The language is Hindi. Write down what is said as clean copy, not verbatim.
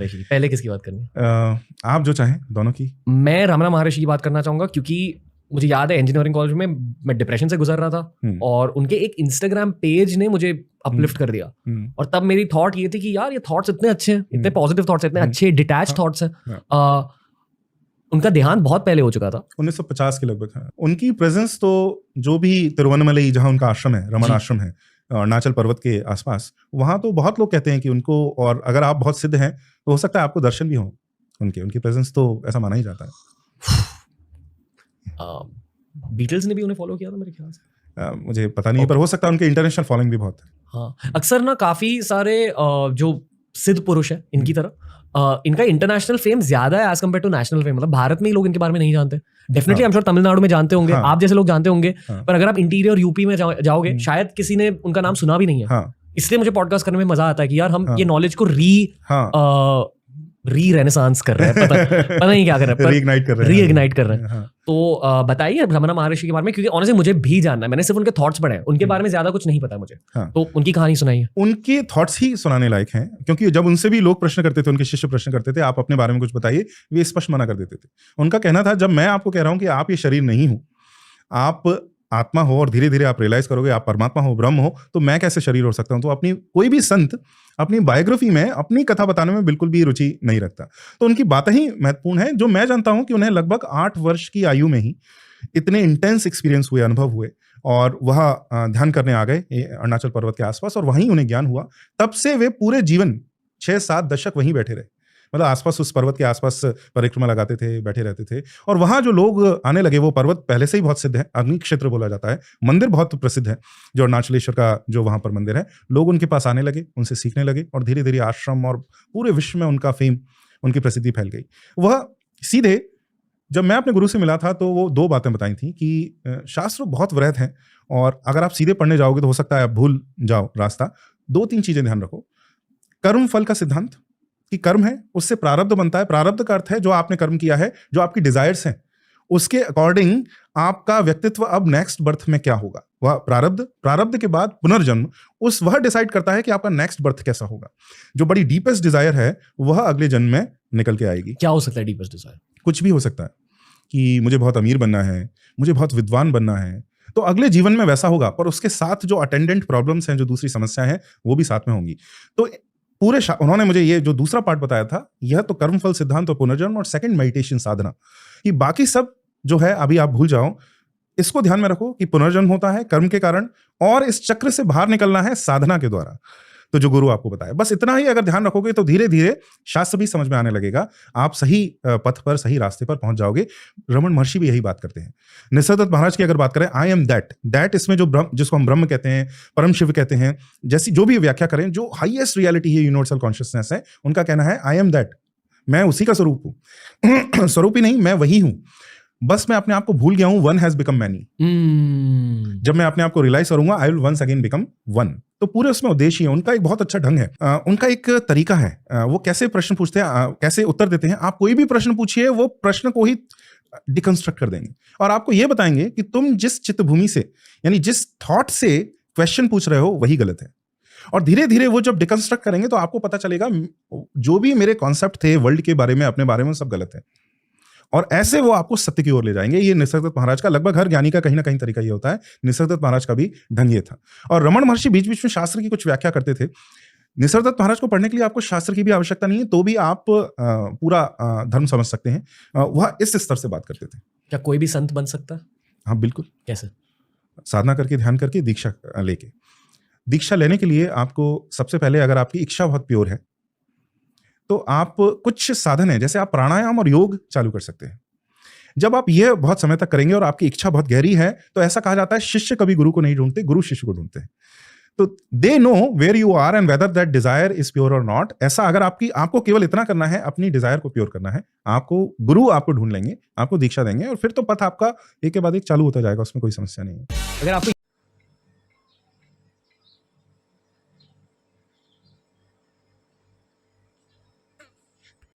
महर्षि पहले किसकी बात करनी है? आप जो चाहें, दोनों की। मैं रमना महर्षि की बात करना चाहूंगा, क्योंकि मुझे याद है इंजीनियरिंग कॉलेज में मैं डिप्रेशन से गुजर रहा था और उनके एक इंस्टाग्राम पेज ने मुझे अपलिफ्ट कर दिया। और तब मेरी थॉट ये थी कि यार ये थॉट्स इतने अच्छे हैं, इतने पॉजिटिव थॉट्स, इतने अच्छे डिटैच थॉट्स हैं। उनका देहांत बहुत पहले हो चुका था, 1950 के लगभग है। उनकी प्रेजेंस तो जो भी तिरुवन्नमलई, जहाँ उनका आश्रम है, रमन आश्रम है अरुणाचल पर्वत के आसपास, वहां तो बहुत लोग कहते हैं कि उनको, और अगर आप बहुत सिद्ध हैं तो हो सकता है आपको दर्शन भी हो उनकी प्रेजेंस, तो ऐसा माना ही जाता है। बीटल्स ने भी उन्हें फॉलो किया था मेरे ख्याल से, मुझे पता नहीं है, पर हो सकता है उनके इंटरनेशनल फॉलोइंग भी बहुत है। हाँ, अक्सर ना काफी सारे जो सिद्ध पुरुष है इनकी तरह इनका इंटरनेशनल फेम ज्यादा है as compare to national fame. मतलब भारत में ही लोग इनके बारे में नहीं जानते। Definitely I am sure Tamil Nadu में जानते होंगे, आप जैसे लोग जानते होंगे, पर अगर आप इंटीरियर यूपी में जाओगे शायद किसी ने उनका नाम सुना भी नहीं है। इसलिए मुझे पॉडकास्ट करने में मजा आता है कि यार हम ये नॉलेज को रेनेसांस कर रहे हैं, पता नहीं क्या कर रहे हैं, रीइग्नाइट कर रहे हैं। तो बताइए रमना महर्षि के बारे में, क्योंकि ऑनेस्टली मुझे भी जानना है। मैंने सिर्फ उनके थॉट्स पढ़े हैं, उनके बारे में ज्यादा कुछ नहीं पता मुझे। तो उनकी कहानी सुनाइए। उनके थॉट्स ही सुनाने लायक हैं, क्योंकि जब उनसे भी लोग प्रश्न करते थे, उनके शिष्य प्रश्न करते थे, आप अपने बारे में कुछ बताइए, वे स्पष्ट मना कर देते थे। उनका कहना था, जब मैं आपको कह रहा हूं कि आप ये शरीर नहीं हो, आप आत्मा हो, और धीरे धीरे आप रियलाइज करोगे आप परमात्मा हो, ब्रह्म हो, तो मैं कैसे शरीर हो सकता हूं। तो अपनी कोई भी संत अपनी बायोग्राफी में अपनी कथा बताने में बिल्कुल भी रुचि नहीं रखता। तो उनकी बातें ही महत्वपूर्ण है। जो मैं जानता हूं कि उन्हें लगभग 8 वर्ष की आयु में ही इतने इंटेंस एक्सपीरियंस हुए, अनुभव हुए, और वह ध्यान करने आ गए अरुणाचल पर्वत के आसपास, और वहीं उन्हें ज्ञान हुआ। तब से वे पूरे जीवन 6-7 दशक वहीं बैठे रहे। मतलब आसपास, उस पर्वत के आसपास परिक्रमा लगाते थे, बैठे रहते थे। और वहां जो लोग आने लगे, वो पर्वत पहले से ही बहुत सिद्ध है, अग्नि क्षेत्र बोला जाता है, मंदिर बहुत प्रसिद्ध है जो अरुणाचलेश्वर का जो वहां पर मंदिर है। लोग उनके पास आने लगे, उनसे सीखने लगे, और धीरे धीरे आश्रम और पूरे विश्व में उनका फेम, उनकी प्रसिद्धि फैल गई। वह सीधे, जब मैं अपने गुरु से मिला था तो वो 2 बातें बताई थी कि शास्त्र बहुत वृहद हैं, और अगर आप सीधे पढ़ने जाओगे तो हो सकता है आप भूल जाओ रास्ता। 2-3 चीजें ध्यान रखो। कर्म फल का सिद्धांत, कि कर्म है उससे प्रारब्ध बनता है। प्रारब्ध का अर्थ है जो आपने कर्म किया है, जो आपकी डिजायर्स हैं, उसके अकॉर्डिंग आपका व्यक्तित्व अब नेक्स्ट बर्थ में क्या होगा। वह प्रारब्ध के बाद पुनर्जन्म, वह डिसाइड करता है कि आपका नेक्स्ट बर्थ कैसा होगा। जो बड़ी डीपेस्ट डिजायर है वह अगले जन्म में निकल के आएगी। क्या हो सकता है डीपेस्ट डिजायर? कुछ भी हो सकता है, कि मुझे बहुत अमीर बनना है, मुझे बहुत विद्वान बनना है, तो अगले जीवन में वैसा होगा। पर उसके साथ जो अटेंडेंट प्रॉब्लम्स हैं, जो दूसरी समस्याएं हैं, वो भी साथ में होंगी। तो पूरे उन्होंने मुझे ये जो दूसरा पार्ट बताया था, यह तो कर्मफल सिद्धांत और पुनर्जन्म, और सेकंड मेडिटेशन साधना, कि बाकी सब जो है अभी आप भूल जाओ। इसको ध्यान में रखो कि पुनर्जन्म होता है कर्म के कारण, और इस चक्र से बाहर निकलना है साधना के द्वारा। तो जो गुरु आपको बताए, बस इतना ही अगर ध्यान रखोगे तो धीरे धीरे शास्त्र भी समझ में आने लगेगा, आप सही पथ पर, सही रास्ते पर पहुंच जाओगे। रमन महर्षि भी यही बात करते हैं। निसर्गदत्त महाराज की अगर बात करें, आई एम दैट इसमें जो जिसको हम ब्रह्म कहते हैं, परम शिव कहते हैं, जैसी जो भी व्याख्या करें, जो हाईएस्ट रियलिटी है, यूनिवर्सल कॉन्शियसनेस है, उनका कहना है आई एम दैट, मैं उसी का स्वरूप हूं। स्वरूप ही नहीं, मैं वही हूं, बस मैं अपने आप को भूल गया हूं। One has become many. जब मैं अपने आप को रियलाइज करूंगा, I will once again become one. तो पूरे उसमें उद्देश्य है। उनका एक बहुत अच्छा ढंग है, उनका एक तरीका है, वो कैसे प्रश्न पूछते हैं, कैसे उत्तर देते हैं। आप कोई भी प्रश्न पूछिए, वो प्रश्न को ही डिकंस्ट्रक्ट कर देंगे, और आपको ये बताएंगे कि तुम जिस चित्तभूमि से, यानी जिस थॉट से क्वेश्चन पूछ रहे हो, वही गलत है। और धीरे धीरे वो जब डिकंस्ट्रक्ट करेंगे तो आपको पता चलेगा जो भी मेरे कॉन्सेप्ट थे वर्ल्ड के बारे में, अपने बारे में, सब गलत है। और ऐसे वो आपको सत्य की ओर ले जाएंगे। ये निसर्गदत्त महाराज का, लगभग हर ज्ञानी का कहीं ना कहीं तरीका ये होता है। निसर्गदत्त महाराज का भी ढंग ये था। और रमन महर्षि बीच बीच में शास्त्र की कुछ व्याख्या करते थे। निसर्गदत्त महाराज को पढ़ने के लिए आपको शास्त्र की भी आवश्यकता नहीं है, तो भी आप पूरा धर्म समझ सकते हैं। वह इस स्तर से बात करते थे। क्या कोई भी संत बन सकता है? हाँ बिल्कुल। कैसे? साधना करके, ध्यान करके, दीक्षा लेके। दीक्षा लेने के लिए आपको सबसे पहले, अगर आपकी इच्छा बहुत प्योर है, तो आप कुछ साधन है, जैसे आप प्राणायाम और योग चालू कर सकते हैं। जब आप ये बहुत समय तक करेंगे और आपकी इच्छा बहुत गहरी है, तो ऐसा कहा जाता है शिष्य कभी गुरु को नहीं ढूंढते, गुरु शिष्य को ढूंढते हैं। तो they know where you are and whether that desire is pure और नॉट। ऐसा अगर आपको केवल इतना करना है, अपनी डिजायर को प्योर करना है, आपको गुरु आपको ढूंढ लेंगे, आपको दीक्षा देंगे, और फिर तो पथ आपका एक के बाद एक चालू होता जाएगा, उसमें कोई समस्या नहीं है। अगर आपको